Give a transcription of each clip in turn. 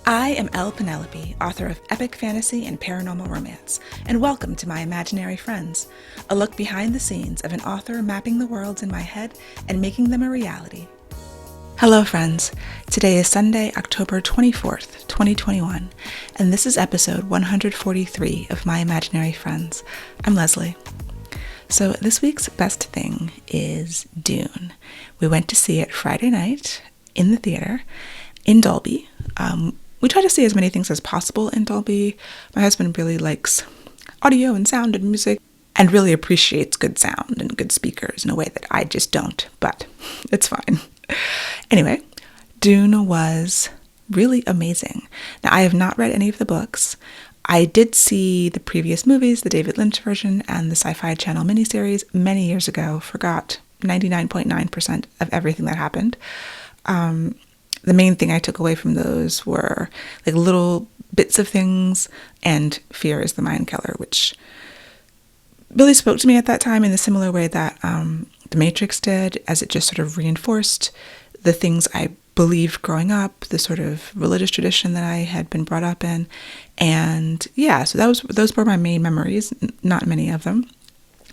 I am Penelope, author of epic fantasy and paranormal romance, and welcome to my imaginary friends, a look behind the scenes of an author mapping the worlds in my head and making them a reality. Hello friends, today is Sunday, October 24th, 2021, and this is episode 143 of My Imaginary Friends. I'm Leslie. So this week's best thing is Dune. We went to see it Friday night in the theater in Dolby. We try to see as many things as possible in Dolby. My husband really likes audio and sound and music and really appreciates good sound and good speakers in a way that I just don't, but it's fine. Anyway, Dune was really amazing. Now, I have not read any of the books. I did see the previous movies, the David Lynch version and the Sci-Fi Channel miniseries many years ago, forgot 99.9% of everything that happened. The main thing I took away from those were like little bits of things, and fear is the mind killer, which really spoke to me at that time in a similar way that The Matrix did, as it just sort of reinforced the things I believed growing up, the sort of religious tradition that I had been brought up in. And yeah, so those were my main memories, not many of them.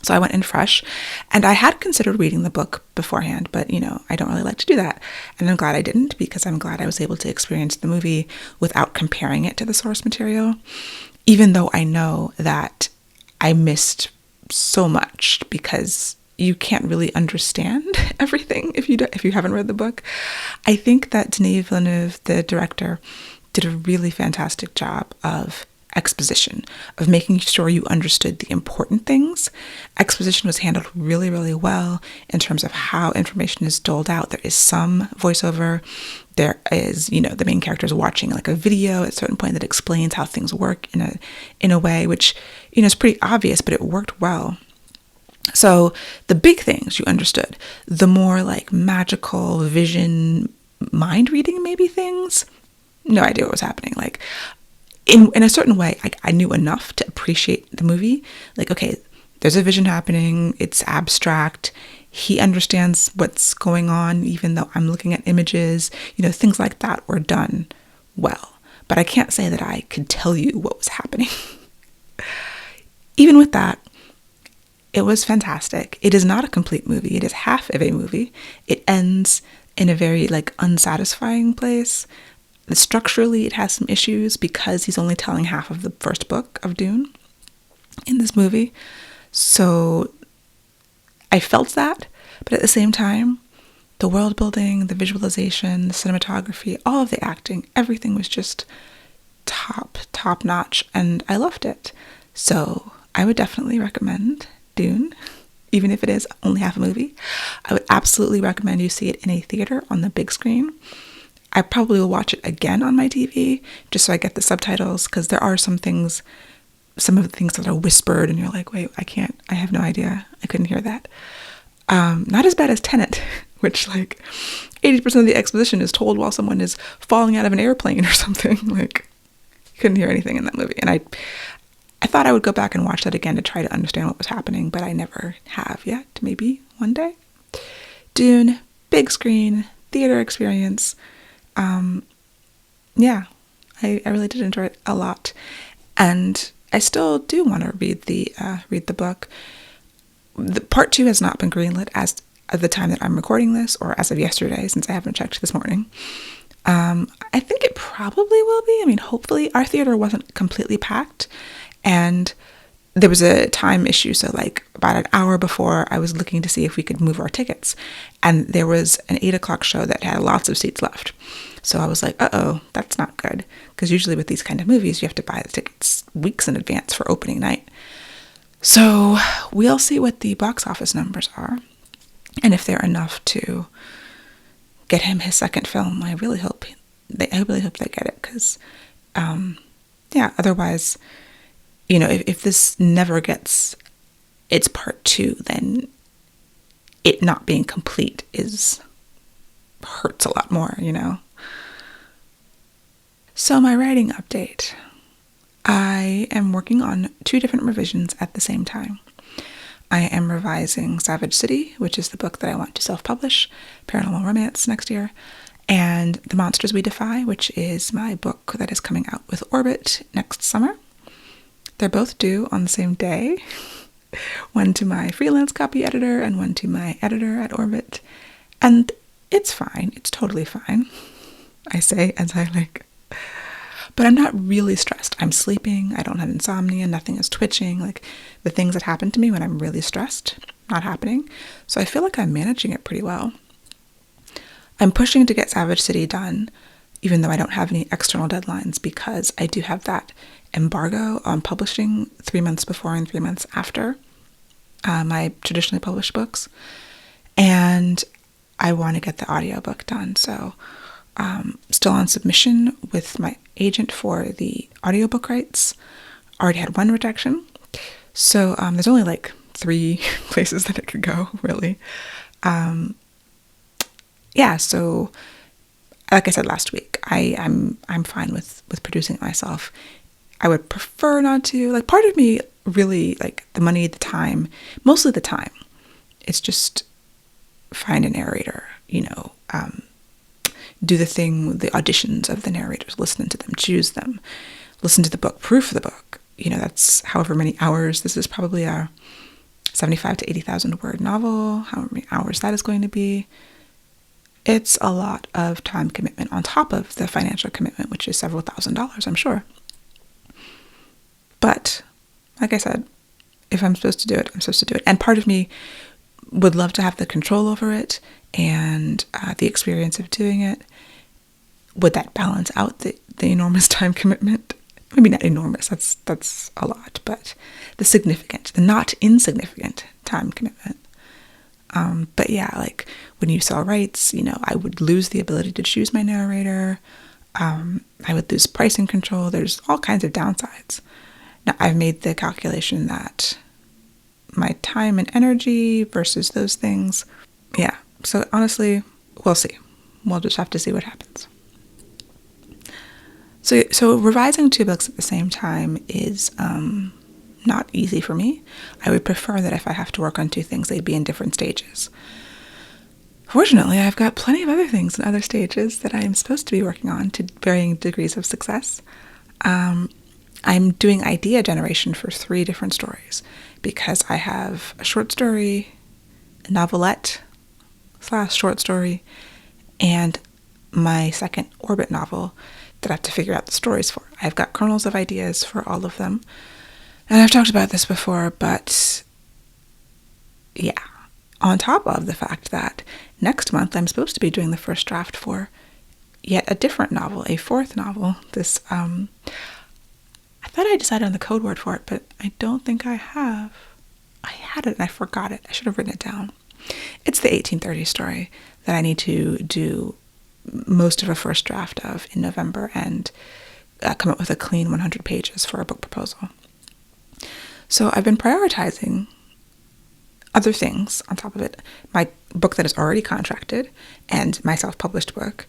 So I went in fresh, and I had considered reading the book beforehand, but, I don't really like to do that. And I'm glad I didn't, because I'm glad I was able to experience the movie without comparing it to the source material, even though I know that I missed so much, because you can't really understand everything if you haven't read the book. I think that Denis Villeneuve, the director, did a really fantastic job of exposition, of making sure you understood the important things. Exposition was handled really, really well in terms of how information is doled out. There is some voiceover. There is, the main character is watching like a video at a certain point that explains how things work in a way which, is pretty obvious, but it worked well. So the big things you understood, the more like magical vision, mind reading maybe things, no idea what was happening. Like, in a certain way, I knew enough to appreciate the movie. Like, okay, there's a vision happening. It's abstract. He understands what's going on, even though I'm looking at images. Things like that were done well. But I can't say that I could tell you what was happening. Even with that, it was fantastic. It is not a complete movie. It is half of a movie. It ends in a very, unsatisfying place. Structurally, it has some issues because he's only telling half of the first book of Dune in this movie. So I felt that, but at the same time, the world building, the visualization, the cinematography, all of the acting, everything was just top notch, and I loved it. So I would definitely recommend Dune, even if it is only half a movie. I would absolutely recommend you see it in a theater on the big screen. I probably will watch it again on my TV just so I get the subtitles, because there are some of the things that are whispered and you're like, wait, I have no idea. I couldn't hear that. Not as bad as Tenet, which 80% of the exposition is told while someone is falling out of an airplane or something. Couldn't hear anything in that movie. And I thought I would go back and watch that again to try to understand what was happening, but I never have yet. Maybe one day. Dune, big screen, theater experience. I really did enjoy it a lot, and I still do want to read the book. The part 2 has not been greenlit as of the time that I'm recording this, or as of yesterday, since I haven't checked this morning. I think it probably will be. I mean, hopefully. Our theater wasn't completely packed, and there was a time issue. So about an hour before, I was looking to see if we could move our tickets, and there was an 8:00 show that had lots of seats left. So I was like, uh-oh, that's not good. Because usually with these kind of movies, you have to buy the tickets weeks in advance for opening night. So we'll see what the box office numbers are, and if they're enough to get him his second film. I really hope they get it, because otherwise, if this never gets its part 2, then it not being complete hurts a lot more, So my writing update. I am working on 2 different revisions at the same time. I am revising Savage City, which is the book that I want to self-publish, paranormal romance, next year. and The Monsters We Defy, which is my book that is coming out with Orbit next summer. They're both due on the same day, one to my freelance copy editor and one to my editor at Orbit. And it's fine. It's totally fine. I say as I like. But I'm not really stressed. I'm sleeping. I don't have insomnia. Nothing is twitching. Like the things that happen to me when I'm really stressed, not happening. So I feel like I'm managing it pretty well. I'm pushing to get Savage City done, even though I don't have any external deadlines, because I do have that embargo on publishing 3 months before and 3 months after my traditionally published books. And I want to get the audiobook done. So still on submission with my agent for the audiobook rights. Already had one rejection. So there's only like 3 places that it could go, really. Yeah, so like I said last week, I'm fine with producing it myself. I would prefer not to. Like, part of me really, like, the money, the time, mostly the time. It's just find a narrator, do the thing, the auditions of the narrators, listen to them, choose them, listen to the book, proof the book. That's however many hours. This is probably a 75 to 80,000 word novel, however many hours that is going to be. It's a lot of time commitment on top of the financial commitment, which is several $1,000s, I'm sure. But like I said, if I'm supposed to do it, I'm supposed to do it. And part of me would love to have the control over it and the experience of doing it. Would that balance out the enormous time commitment? Maybe not enormous, that's a lot, but the not insignificant time commitment. But yeah, like when you sell rights, I would lose the ability to choose my narrator. I would lose pricing control. There's all kinds of downsides. Now, I've made the calculation that my time and energy versus those things. Yeah. So honestly, we'll see. We'll just have to see what happens. So revising 2 books at the same time is not easy for me. I would prefer that if I have to work on 2 things, they'd be in different stages. Fortunately, I've got plenty of other things in other stages that I'm supposed to be working on to varying degrees of success. I'm doing idea generation for 3 different stories because I have a short story, a novelette / short story, and my second Orbit novel that I have to figure out the stories for. I've got kernels of ideas for all of them. And I've talked about this before, but yeah, on top of the fact that next month I'm supposed to be doing the first draft for yet a different novel, a 4th novel. This, I thought I decided on the code word for it, but I don't think I have. I had it and I forgot it. I should have written it down. It's the 1830 story that I need to do most of a first draft of in November and come up with a clean 100 pages for a book proposal. So I've been prioritizing other things on top of it. My book that is already contracted and my self-published book,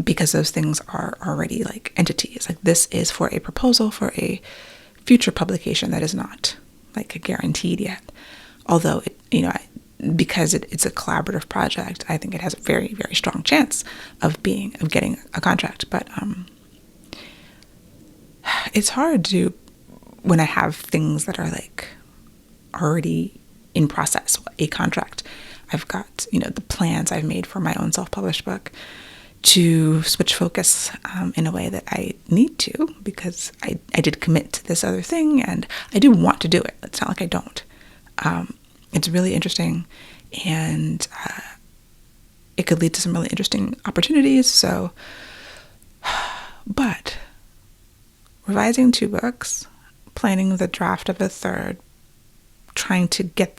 because those things are already like entities. Like this is for a proposal for a future publication that is not like guaranteed yet. Although because it's a collaborative project, I think it has a very, very strong chance of getting a contract. But it's hard to, when I have things that are like already in process, a contract. I've got, the plans I've made for my own self-published book to switch focus in a way that I need to, because I did commit to this other thing and I do want to do it. It's not like I don't. It's really interesting and it could lead to some really interesting opportunities. So, but revising 2 books, planning the draft of a 3rd, trying to get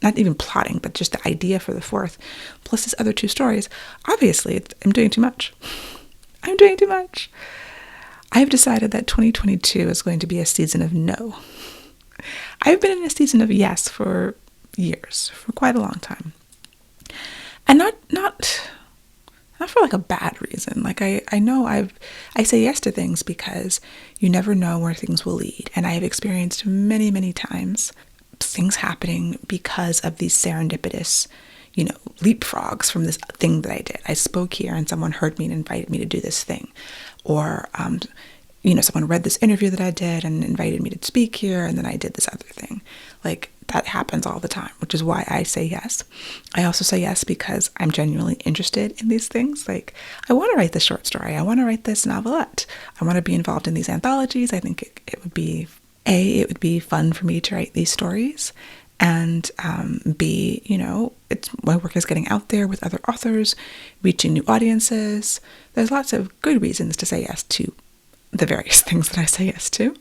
not even plotting, but just the idea for the 4th, plus these other 2 stories, obviously I'm doing too much. I'm doing too much. I've decided that 2022 is going to be a season of no. I've been in a season of yes for years, for quite a long time. And not for like a bad reason. Like I know I say yes to things because you never know where things will lead. And I have experienced many, many times things happening because of these serendipitous, leapfrogs from this thing that I did. I spoke here and someone heard me and invited me to do this thing. Or, someone read this interview that I did and invited me to speak here, and then I did this other thing. Like, that happens all the time, which is why I say yes. I also say yes because I'm genuinely interested in these things. Like, I want to write this short story. I want to write this novelette. I want to be involved in these anthologies. I think it would be, A, it would be fun for me to write these stories. And B, my work is getting out there with other authors, reaching new audiences. There's lots of good reasons to say yes to the various things that I say yes to.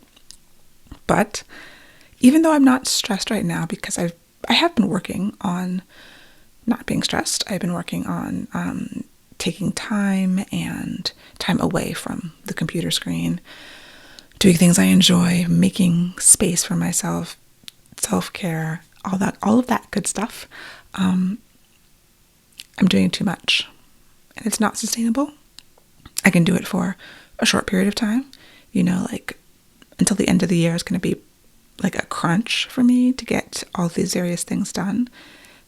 But even though I'm not stressed right now, because I have been working on not being stressed, I've been working on taking time and time away from the computer screen, doing things I enjoy, making space for myself, self-care, all of that good stuff. I'm doing too much, and it's not sustainable. I can do it for a short period of time, until the end of the year is going to be like a crunch for me to get all these various things done.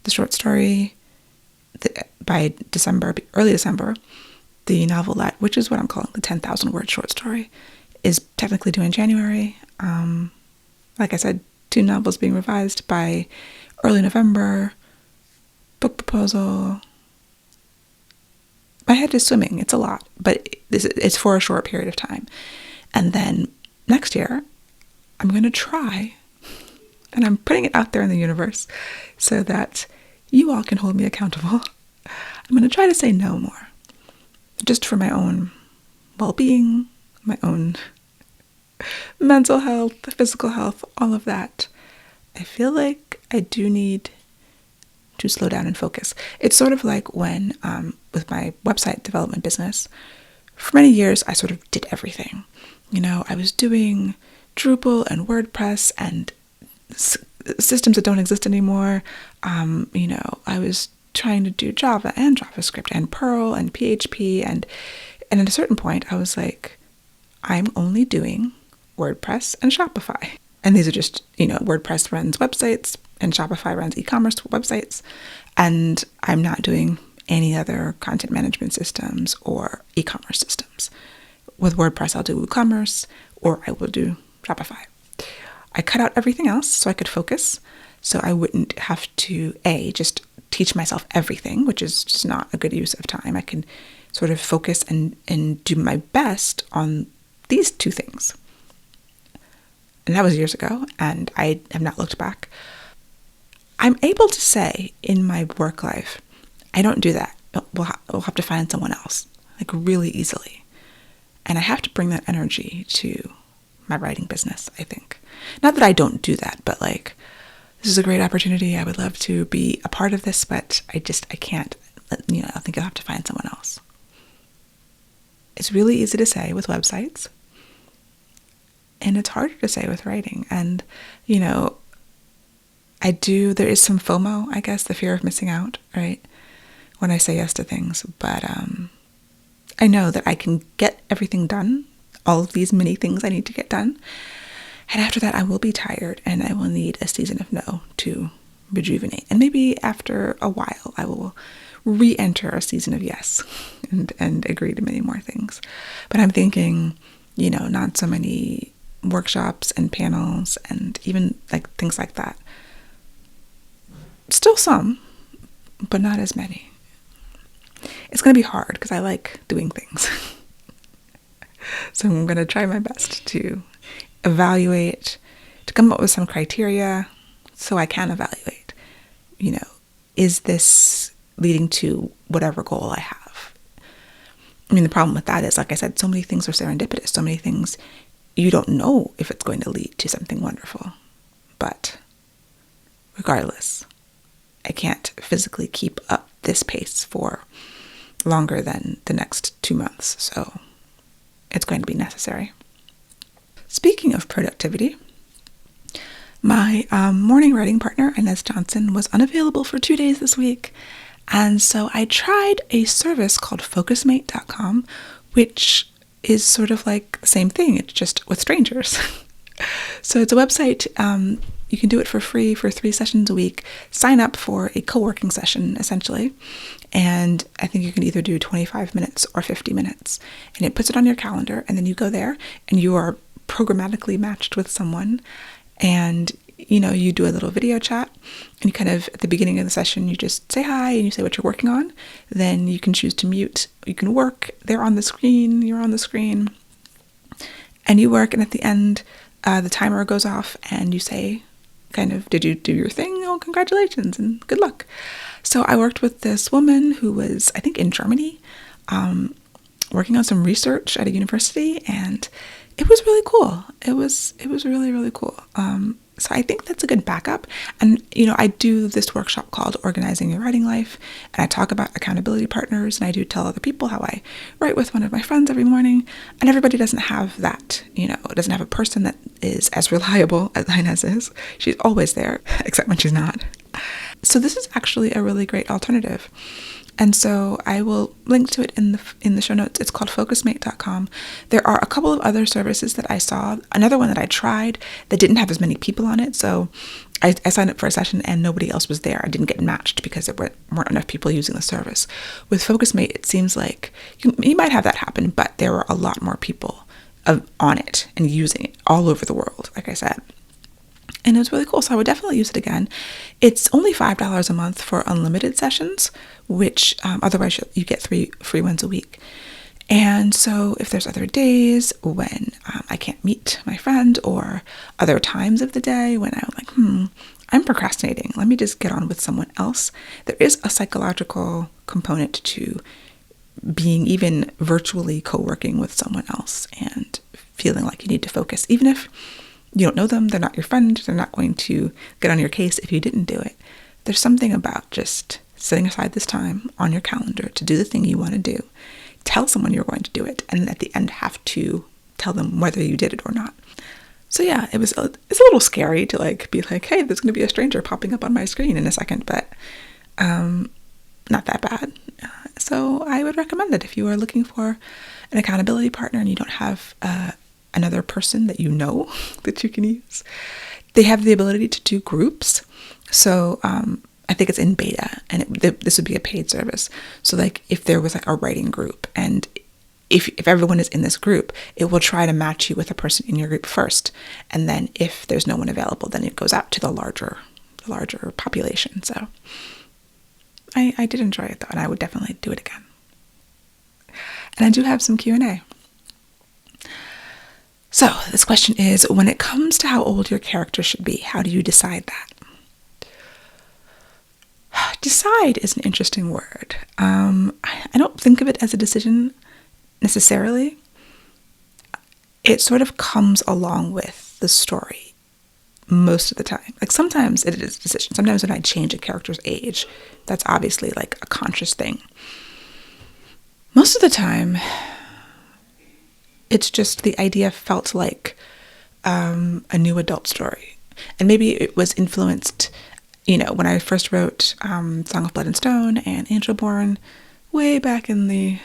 The short story, by December, early December, the novelette, which is what I'm calling the 10,000 word short story, is technically due in January. Like I said, 2 novels being revised by early November, book proposal. My head is swimming. It's a lot, but it's for a short period of time. And then next year, I'm going to try, and I'm putting it out there in the universe so that you all can hold me accountable. I'm going to try to say no more, just for my own well-being, my own mental health, physical health, all of that. I feel like I do need to slow down and focus. It's sort of like when, with my website development business, for many years, I sort of did everything. I was doing Drupal and WordPress and systems that don't exist anymore. I was trying to do Java and JavaScript and Perl and PHP. And at a certain point, I was like, I'm only doing WordPress and Shopify. And these are just, WordPress runs websites and Shopify runs e-commerce websites. And I'm not doing any other content management systems or e-commerce systems. With WordPress, I'll do WooCommerce or I will do Shopify. I cut out everything else so I could focus, so I wouldn't have to, just teach myself everything, which is just not a good use of time. I can sort of focus and do my best on these 2 things. And that was years ago, and I have not looked back. I'm able to say in my work life, I don't do that. We'll have to find someone else, like really easily. And I have to bring that energy to my writing business, I think. Not that I don't do that, but like, this is a great opportunity. I would love to be a part of this, but I can't. I think I'll have to find someone else. It's really easy to say with websites, and it's harder to say with writing. And, there is some FOMO, I guess, the fear of missing out, right? When I say yes to things, but I know that I can get everything done, all of these many things I need to get done. And after that, I will be tired and I will need a season of no to rejuvenate. And maybe after a while, I will re-enter a season of yes and agree to many more things. But I'm thinking, not so many workshops and panels and even like things like that. Still some, but not as many. It's going to be hard because I like doing things. So I'm going to try my best to evaluate, to come up with some criteria so I can evaluate, is this leading to whatever goal I have? The problem with that is, like I said, so many things are serendipitous, so many things you don't know if it's going to lead to something wonderful. But regardless, I can't physically keep up this pace for longer than the next 2 months, so it's going to be necessary. Speaking of productivity, my morning writing partner, Inez Johnson, was unavailable for 2 days this week, and so I tried a service called Focusmate.com, which is sort of like the same thing, it's just with strangers. So it's a website, You can do it for free for 3 sessions a week. Sign up for a co-working session, essentially. And I think you can either do 25 minutes or 50 minutes. And it puts it on your calendar, and then you go there and you are programmatically matched with someone. And, you do a little video chat, and you kind of, at the beginning of the session, you just say hi and you say what you're working on. Then you can choose to mute. You can work. They're on the screen. You're on the screen. And you work, and at the end, the timer goes off, and you say, kind of, did you do your thing? Oh, congratulations and good luck. So I worked with this woman who was, I think, in Germany, working on some research at a university, and it was really cool. It was really, really cool. So I think that's a good backup. And, I do this workshop called Organizing Your Writing Life, and I talk about accountability partners, and I do tell other people how I write with one of my friends every morning, and everybody doesn't have that, doesn't have a person that is as reliable as Inez is. She's always there, except when she's not. So this is actually a really great alternative. And so I will link to it in the show notes. It's called Focusmate.com. There are a couple of other services that I saw. Another one that I tried that didn't have as many people on it. So I signed up for a session and nobody else was there. I didn't get matched because there weren't enough people using the service. With Focusmate, it seems like you might have that happen, but there were a lot more people on it and using it all over the world, like I said. And it was really cool, so I would definitely use it again. It's only $5 a month for unlimited sessions, which otherwise you get 3 free ones a week. And so if there's other days when I can't meet my friend, or other times of the day when I'm like, I'm procrastinating, let me just get on with someone else. There is a psychological component to being even virtually co-working with someone else and feeling like you need to focus, even if you don't know them, they're not your friend, they're not going to get on your case if you didn't do it. There's something about just setting aside this time on your calendar to do the thing you want to do. Tell someone you're going to do it, and at the end have to tell them whether you did it or not. So yeah, it's a little scary to be like, hey, there's going to be a stranger popping up on my screen in a second, but not that bad. So I would recommend it if you are looking for an accountability partner and you don't have another person that that you can use. They have the ability to do groups. So I think it's in beta, and this would be a paid service. So if there was a writing group, and if everyone is in this group, it will try to match you with a person in your group first. And then if there's no one available, then it goes out to the larger population. So I did enjoy it though, and I would definitely do it again. And I do have some Q&A. So this question is, when it comes to how old your character should be, how do you decide that? Decide is an interesting word. I don't think of it as a decision necessarily. It sort of comes along with the story most of the time. Sometimes it is a decision. Sometimes when I change a character's age, that's obviously a conscious thing. Most of the time, it's just the idea felt like a new adult story. And maybe it was influenced, when I first wrote Song of Blood and Stone and Angelborn way back in the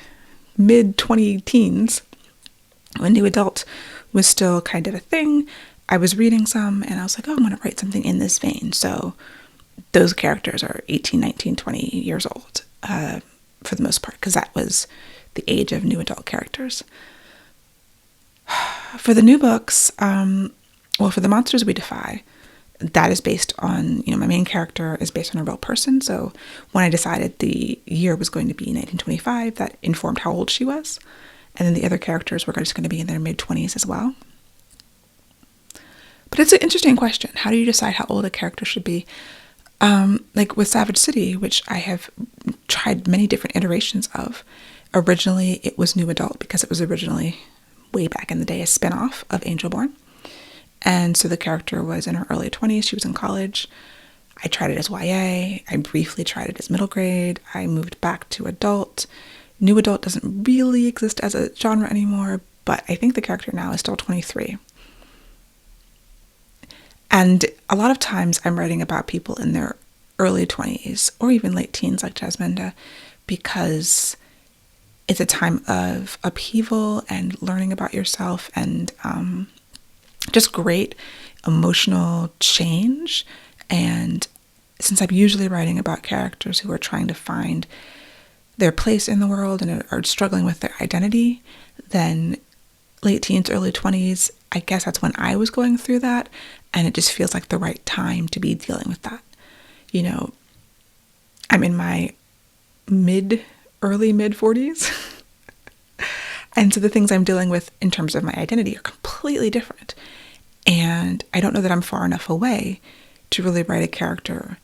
mid-20 teens, when new adult was still kind of a thing. I was reading some and I was like, oh, I'm going to write something in this vein. So those characters are 18, 19, 20 years old for the most part, because that was the age of new adult characters. For the new books, for The Monsters We Defy, that is based on, my main character is based on a real person. So when I decided the year was going to be 1925, that informed how old she was. And then the other characters were just going to be in their mid-20s as well. But it's an interesting question. How do you decide how old a character should be? With Savage City, which I have tried many different iterations of. Originally, it was new adult because it was originally, way back in the day, a spin-off of Angelborn. And so the character was in her early 20s. She was in college. I tried it as YA. I briefly tried it as middle grade. I moved back to adult. New adult doesn't really exist as a genre anymore, but I think the character now is still 23. And a lot of times I'm writing about people in their early 20s or even late teens like Jasminda, because it's a time of upheaval and learning about yourself and just great emotional change. And since I'm usually writing about characters who are trying to find their place in the world and are struggling with their identity, then late teens, early 20s, I guess that's when I was going through that. And it just feels like the right time to be dealing with that. You know, I'm in my early mid 40s. And so the things I'm dealing with in terms of my identity are completely different. And I don't know that I'm far enough away to really write a character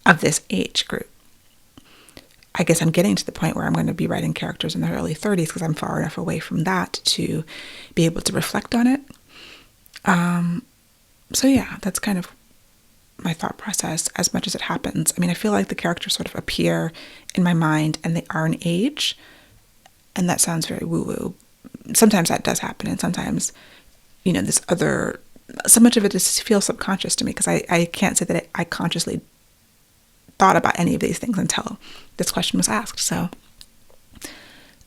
of this age group. I guess I'm getting to the point where I'm going to be writing characters in their early 30s because I'm far enough away from that to be able to reflect on it. So yeah, that's kind of my thought process as much as it happens. I mean, I feel like the characters sort of appear in my mind and they are an age. And that sounds very woo-woo. Sometimes that does happen. And sometimes, you know, so much of it just feels subconscious to me because I can't say that I consciously thought about any of these things until this question was asked. So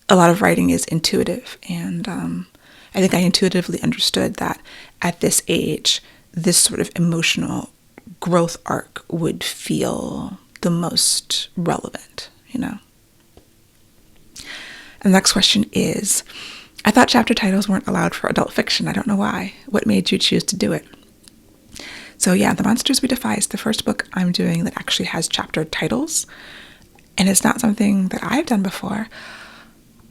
a lot of writing is intuitive. And I think I intuitively understood that at this age, this sort of emotional growth arc would feel the most relevant, you know. And the next question is, I thought chapter titles weren't allowed for adult fiction. I don't know why. What made you choose to do it? So yeah, The Monsters We Defy is the first book I'm doing that actually has chapter titles. And it's not something that I've done before.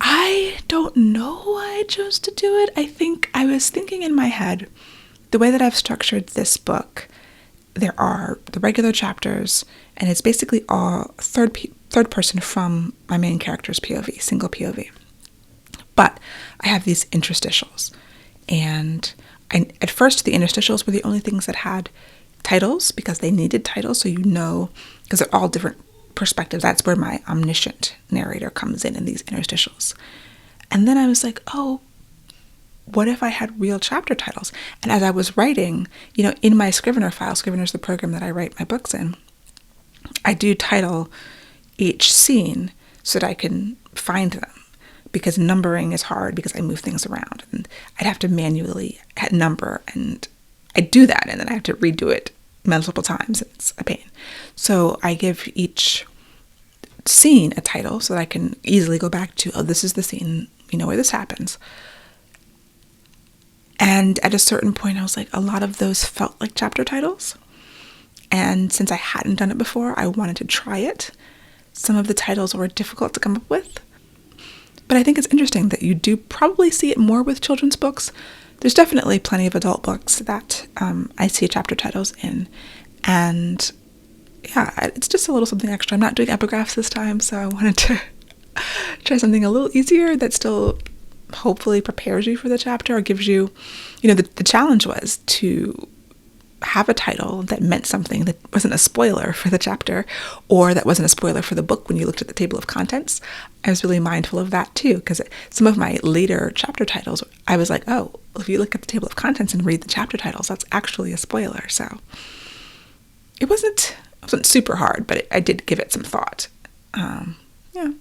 I don't know why I chose to do it. I think I was thinking in my head, the way that I've structured this book, there are the regular chapters, and it's basically all third person from my main character's POV, single POV. But I have these interstitials, and at first the interstitials were the only things that had titles because they needed titles, so you know, because they're all different perspectives. That's where my omniscient narrator comes in these interstitials. And then I was like, oh, what if I had real chapter titles? And as I was writing, you know, in my Scrivener file, Scrivener's the program that I write my books in, I do title each scene so that I can find them, because numbering is hard because I move things around and I'd have to manually number, and I do that and then I have to redo it multiple times. It's a pain. So I give each scene a title so that I can easily go back to, oh, this is the scene, you know, where this happens. And at a certain point, I was like, a lot of those felt like chapter titles. And since I hadn't done it before, I wanted to try it. Some of the titles were difficult to come up with. But I think it's interesting that you do probably see it more with children's books. There's definitely plenty of adult books that I see chapter titles in. And yeah, it's just a little something extra. I'm not doing epigraphs this time, so I wanted to try something a little easier that still hopefully prepares you for the chapter or gives you, you know, the challenge was to have a title that meant something that wasn't a spoiler for the chapter or that wasn't a spoiler for the book when you looked at the table of contents. I was really mindful of that too, because some of my later chapter titles, I was like, oh, if you look at the table of contents and read the chapter titles, that's actually a spoiler. So it wasn't super hard, but I did give it some thought. Yeah.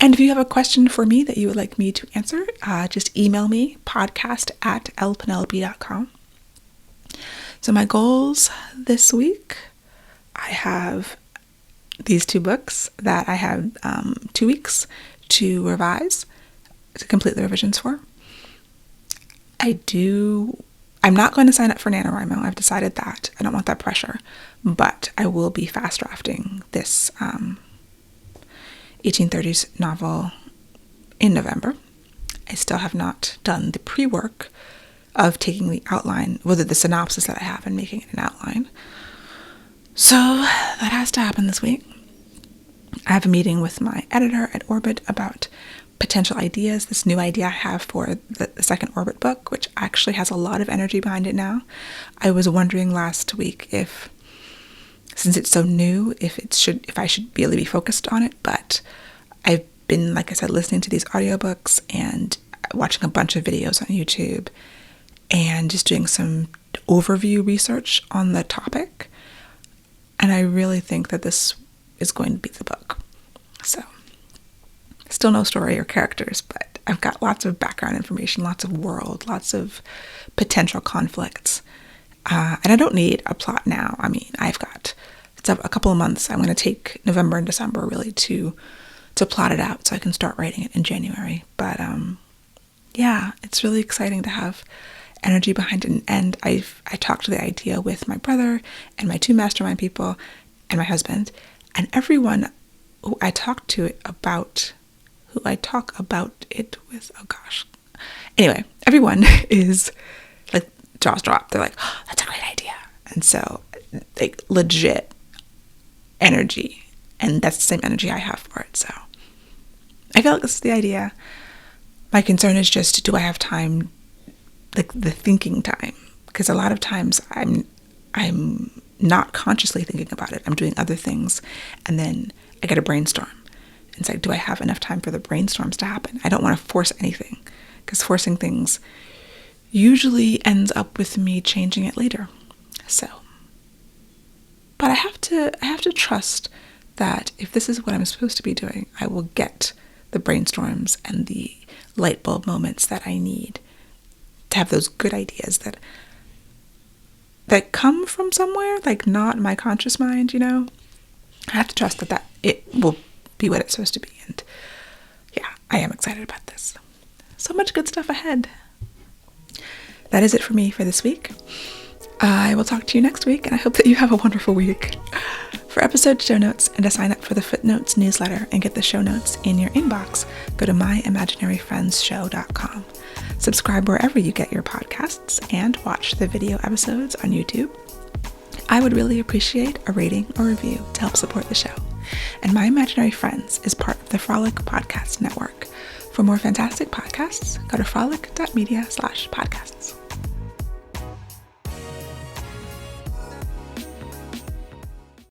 And if you have a question for me that you would like me to answer, just email me, podcast@lpenelope.com. So my goals this week, I have these 2 books that I have 2 weeks to revise, to complete the revisions for. I'm not going to sign up for NaNoWriMo. I've decided that. I don't want that pressure. But I will be fast drafting this 1830s novel in November. I still have not done the pre-work of taking the outline, the synopsis that I have, and making it an outline. So that has to happen this week. I have a meeting with my editor at Orbit about potential ideas, this new idea I have for the second Orbit book, which actually has a lot of energy behind it now. I was wondering last week if, since it's so new, if I should really be focused on it, but I've been, like I said, listening to these audiobooks and watching a bunch of videos on YouTube and just doing some overview research on the topic. And I really think that this is going to be the book. So, still no story or characters, but I've got lots of background information, lots of world, lots of potential conflicts. And I don't need a plot now. I mean, it's a couple of months. I'm going to take November and December really to plot it out so I can start writing it in January. But yeah, it's really exciting to have energy behind it. And I talked to the idea with my brother and my 2 mastermind people and my husband, and everyone who I talk about it with, oh gosh. Anyway, everyone is like jaws drop. They're like, oh, that's a great idea. And so like legit energy, and that's the same energy I have for it. So I feel like this is the idea. My concern is just, do I have time, like the thinking time? Because a lot of times I'm not consciously thinking about it. I'm doing other things, and then I get a brainstorm. And it's like, do I have enough time for the brainstorms to happen? I don't want to force anything, because forcing things usually ends up with me changing it later. So, but I have to trust that if this is what I'm supposed to be doing, I will get the brainstorms and the light bulb moments that I need to have those good ideas that come from somewhere, like not my conscious mind, you know? I have to trust that it will be what it's supposed to be. And yeah, I am excited about this. So much good stuff ahead. That is it for me for this week. I will talk to you next week, and I hope that you have a wonderful week. For episode show notes and to sign up for the Footnotes newsletter and get the show notes in your inbox, go to myimaginaryfriendsshow.com. Subscribe wherever you get your podcasts and watch the video episodes on YouTube. I would really appreciate a rating or review to help support the show. And My Imaginary Friends is part of the Frolic Podcast Network. For more fantastic podcasts, go to frolic.media/podcasts.